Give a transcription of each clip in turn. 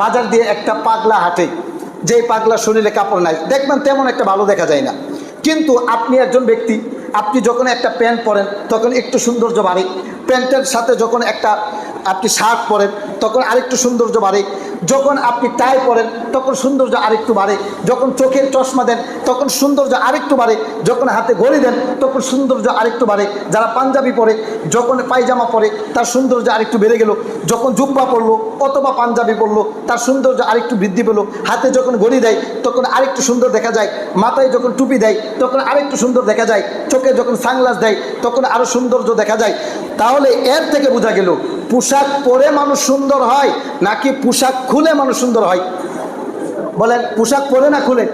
বাজার দিয়ে একটা পাগলা হাঁটে, যেই পাগলা শরীরে কাপড় নাই, দেখবেন তেমন একটা ভালো দেখা যায় না। কিন্তু আপনি একজন ব্যক্তি, আপনি যখন একটা প্যান্ট পরেন তখন একটু সৌন্দর্য বাড়ে, প্যান্টের সাথে যখন একটা আপনি শার্ট পরেন তখন আরেকটু সৌন্দর্য বাড়ে, যখন আপনি টাই পরেন তখন সৌন্দর্য আরেকটু বাড়ে, যখন চোখের চশমা দেন তখন সৌন্দর্য আরেকটু বাড়ে, যখন হাতে ঘড়ি দেন তখন সৌন্দর্য আরেকটু বাড়ে, যারা পাঞ্জাবি পরে যখন পায়জামা পরে তার সৌন্দর্য আরেকটু বেড়ে গেল, যখন জুব্বা পরলো অথবা পাঞ্জাবি পরলো তার সৌন্দর্য আরেকটু বৃদ্ধি পেলো, হাতে যখন ঘড়ি দেয় তখন আরেকটু সুন্দর দেখা যায়, মাথায় যখন টুপি দেয় তখন আরেকটু সুন্দর দেখা যায়, চোখে যখন সানগ্লাস দেয় তখন আরও সৌন্দর্য দেখা যায়। তাহলে এর থেকে বোঝা গেল পোশাক পরে মানুষ সুন্দর হয় নাকি পোশাক খুলে মানুষ সুন্দর হয়? বলেন, পোশাক পরে না খুলে?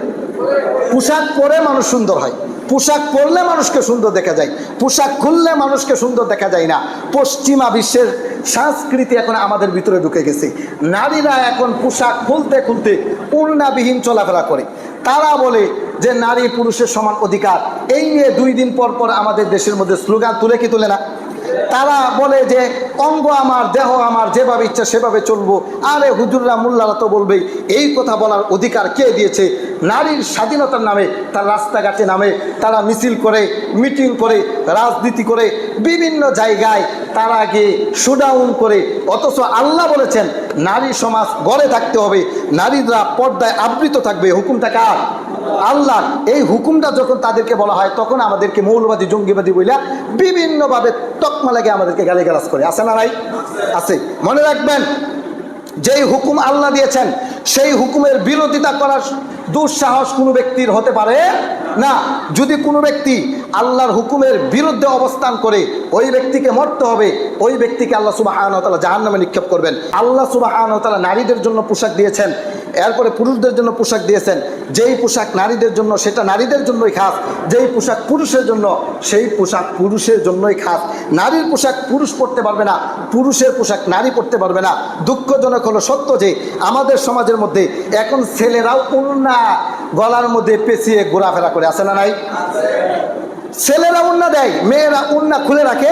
পোশাক পরে মানুষ সুন্দর হয়। পোশাক পরলে মানুষকে সুন্দর দেখা যায়, পোশাক খুললে মানুষকে সুন্দর দেখা যায় না। পশ্চিমা বিশ্বের সংস্কৃতি এখন আমাদের ভিতরে ঢুকে গেছে। নারীরা এখন পোশাক খুলতে খুলতে ওড়নাবিহীন চলাফেরা করে। তারা বলে যে নারী পুরুষের সমান অধিকার। এই নিয়ে 2 দিন পর পর আমাদের দেশের মধ্যে স্লোগান তুলে কি তুলে না? তারা বলে যে অঙ্গ আমার, দেহ আমার, যেভাবে ইচ্ছা সেভাবে চলবো। আরে হুজুররা মোল্লারা তো বলবেই, এই কথা বলার অধিকার কে দিয়েছে? নারীর স্বাধীনতার নামে তার রাস্তাঘাটে নামে তারা মিছিল করে, মিটিং করে, রাজনীতি করে, বিভিন্ন জায়গায় তারা গিয়ে শোডাউন করে। অথচ আল্লাহ বলেছেন নারী সমাজ গড়ে থাকতে হবে, নারীরা পর্দায় আবৃত থাকবে। হুকুমটা কার? আল্লাহ। এই হুকুমটা যখন তাদেরকে বলা হয় তখন আমাদেরকে মৌলবাদী, জঙ্গিবাদী বইলা বিভিন্নভাবে তকমা লাগে আমাদেরকে গালিগালাজ করে। আছে না নাই? আছে। মনে রাখবেন, যেই হুকুম আল্লাহ দিয়েছেন সেই হুকুমের বিরোধিতা করার দুঃসাহস কোনো ব্যক্তির হতে পারে না। যদি কোনো ব্যক্তি আল্লাহর হুকুমের বিরুদ্ধে অবস্থান করে ওই ব্যক্তিকে মরতে হবে, ওই ব্যক্তিকে আল্লাহ সুবহানাহু ওয়া তাআলা জাহান্নামে নিক্ষেপ করবেন। আল্লাহ সুবহানাহু ওয়া তাআলা নারীদের জন্য পোশাক দিয়েছেন, এরপরে পুরুষদের জন্য পোশাক দিয়েছেন। যেই পোশাক নারীদের জন্য সেটা নারীদের জন্যই খাস, যেই পোশাক পুরুষের জন্য সেই পোশাক পুরুষের জন্যই খাস। নারীর পোশাক পুরুষ পরতে পারবে না, পুরুষের পোশাক নারী পরতে পারবে না। দুঃখজনক হলো সত্য যে আমাদের সমাজের মধ্যে এখন ছেলেরাও ওড়না গলার মধ্যে পেঁচিয়ে ঘোরাফেরা করে। আছে না নাই? ছেলেরা ওড়না দেয়, মেয়েরা ওড়না খুলে রাখে।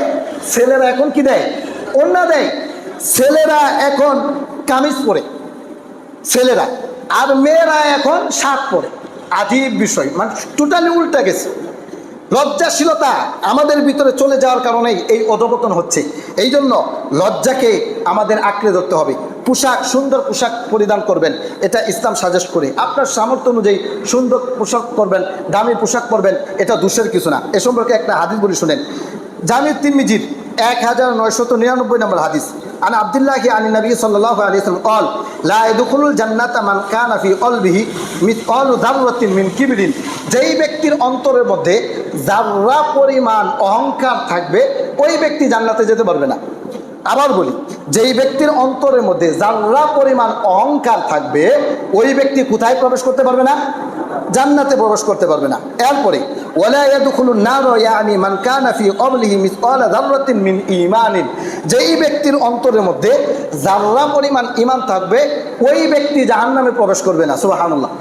ছেলেরা এখন কি দেয়? ওড়না দেয়। ছেলেরা এখন কামিজ পরে ছেলেরা, আর মেয়েরা এখন শার্ট পরে। আজীব বিষয়, মানে টোটালি উল্টা গেছে। লজ্জাশীলতা আমাদের ভিতরে চলে যাওয়ার কারণেই এই অধপতন হচ্ছে। এই জন্য লজ্জাকে আমাদের আঁকড়ে ধরতে হবে। পোশাক, সুন্দর পোশাক পরিধান করবেন, এটা ইসলাম সাজেস্ট করে। আপনার সামর্থ্য অনুযায়ী সুন্দর পোশাক পরবেন, দামি পোশাক পরবেন, এটা দোষের কিছু না। এ সম্পর্কে একটা হাদিস বলি শুনেন। জামি তিরমিজির 1999 নম্বর হাদিস। আন আব্দুল্লাহি আন নবী সাল্লাল্লাহু আলাইহি ওয়াসাল্লাম قال لا يدخل الجنة من كان في قلبه مثقال ذرة من كبر। যেই ব্যক্তির অন্তরের মধ্যে যাররা পরিমাণ অহংকার থাকবে ওই ব্যক্তি জান্নাতে যেতে পারবে না। আবার বলি, যেই ব্যক্তির অন্তরের মধ্যে যাররা পরিমাণ অহংকার থাকবে ওই ব্যক্তি কোথায় প্রবেশ করতে পারবে না? জান্নাতে প্রবেশ করতে পারবে না। এরপরে ওয়ালা ইয়াদখুলুন নার ইয়ানি মান কানা ফি ক্বাবলিহি মিসকালা যাররাতিন মিন ঈমানিন। যেই ব্যক্তির অন্তরের মধ্যে যাররা পরিমাণ ঈমান থাকবে ওই ব্যক্তি জাহান্নামে প্রবেশ করবে না। সুবহানাল্লাহ।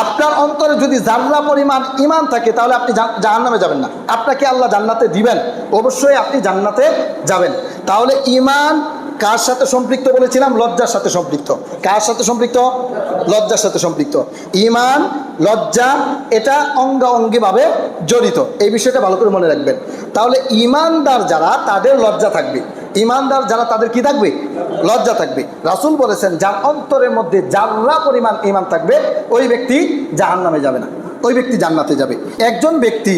আপনার অন্তরে যদি যাররা পরিমাণ ঈমান থাকে তাহলে আপনি জাহান্নামে যাবেন না। আপনাকে আল্লাহ জান্নাতে দিবেন, অবশ্যই আপনি জান্নাতে যাবেন। তাহলে ঈমান কার সাথে সম্পৃক্ত বলেছিলাম? লজ্জার সাথে সম্পৃক্ত। কার সাথে সম্পৃক্ত? লজ্জার সাথে সম্পৃক্ত। ঈমান, লজ্জা এটা অঙ্গাঅঙ্গিভাবে জড়িত। এই বিষয়টা ভালো করে মনে রাখবেন। তাহলে ঈমানদার যারা তাদের লজ্জা থাকবে, ঈমানদার যারা তাদের কি থাকবে? লজ্জা থাকবে। রাসূল বলেছেন যার অন্তরের মধ্যে যাররা পরিমাণ ঈমান থাকবে ওই ব্যক্তি জাহান্নামে যাবে না, ওই ব্যক্তি জান্নাতে যাবে। একজন ব্যক্তি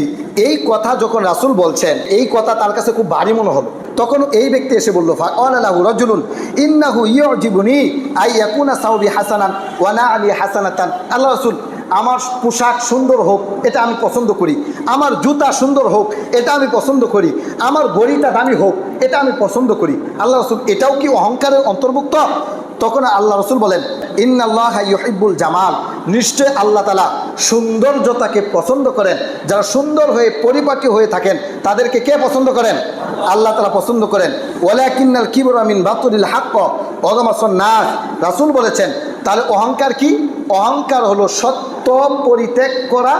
এই কথা যখন রাসূল বলছেন, এই কথা তার কাছে খুব ভারী মনে হলো। তখন এই ব্যক্তি এসে বলল, ফাকালা লাহু রাজুলুন ইন্নাহু ইউজিবুনি আই ইয়াকুনা সাওবি হাসানান ওয়া না'লি হাসানাতান। আল্লাহ রাসূল, আমার পোশাক সুন্দর হোক এটা আমি পছন্দ করি, আমার জুতা সুন্দর হোক এটা আমি পছন্দ করি, আমার ঘড়িটা দামি হোক এটা আমি পছন্দ করি। আল্লাহ রাসূল, এটাও কি অহংকারের অন্তর্ভুক্ত? তখন আল্লাহ রাসূল বলেন, ইন্নাল্লাহা ইউহিব্বুল জামাল। নিশ্চয় আল্লাহ তাআলা সৌন্দর্যতাকে পছন্দ করেন। যারা সুন্দর হয়ে পরিপাটি হয়ে থাকেন তাদেরকে কে পছন্দ করেন? আল্লাহ তাআলা পছন্দ করেন। ওয়ালাকিন্নাল কিবরা মিন বাতুরিল হক ওয়া গামাসুন নাস। রাসূল বলেছেন তাহলে অহংকার কি? অহংকার হলো সত্য পরিত্যাগ করা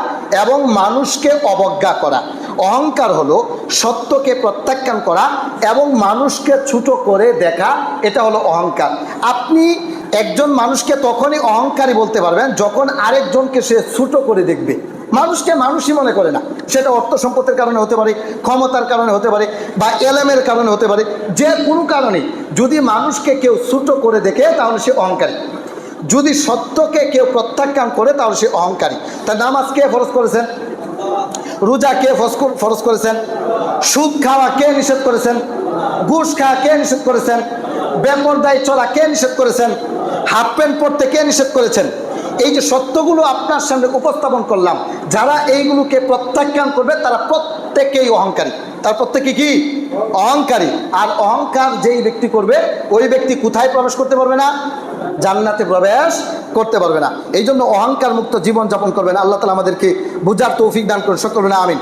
এবং মানুষকে অবজ্ঞা করা। অহংকার হলো সত্যকে প্রত্যাখ্যান করা এবং মানুষকে ছোট করে দেখা, এটা হলো অহংকার। আপনি একজন মানুষকে তখনই অহংকারী বলতে পারবেন যখন আরেকজনকে সে ছোট করে দেখবে। মানুষকে মানুষই মনে করে না, সেটা অর্থ সম্পদের কারণে হতে পারে, ক্ষমতার কারণে হতে পারে, বা এলেমের কারণে হতে পারে। যে কোনো কারণে যদি মানুষকে কেউ ছোট করে দেখে তাহলে সে অহংকারী। যদি সত্যকে কেউ প্রত্যাখ্যান করে তাহলে সে অহংকারী। তা নামাজ কে ফরজ করেছেন? রোজা কে ফরজ করেছেন? সুদ খাওয়া কে নিষেধ করেছেন? ঘুষ খাওয়া কে নিষেধ করেছেন? বেপরদায় চলা কে নিষেধ করেছেন? হাফ প্যান্ট পরতে কে নিষেধ করেছেন? এই যে সত্যগুলো আপনার সামনে উপস্থাপন করলাম, যারা এইগুলোকে প্রত্যাখ্যান করবে তারা প্রত্যেকেই অহংকারী। তার প্রত্যেকে কি অহংকারী। আর অহংকার যেই ব্যক্তি করবে ওই ব্যক্তি কোথায় প্রবেশ করতে পারবে না? জান্নাতে প্রবেশ করতে পারবে না। এই জন্য অহংকার মুক্ত জীবন যাপন করবেন। আল্লাহ তাআলা আমাদেরকে বুঝার তৌফিক দান করুন, সকলে বলেন আমিন।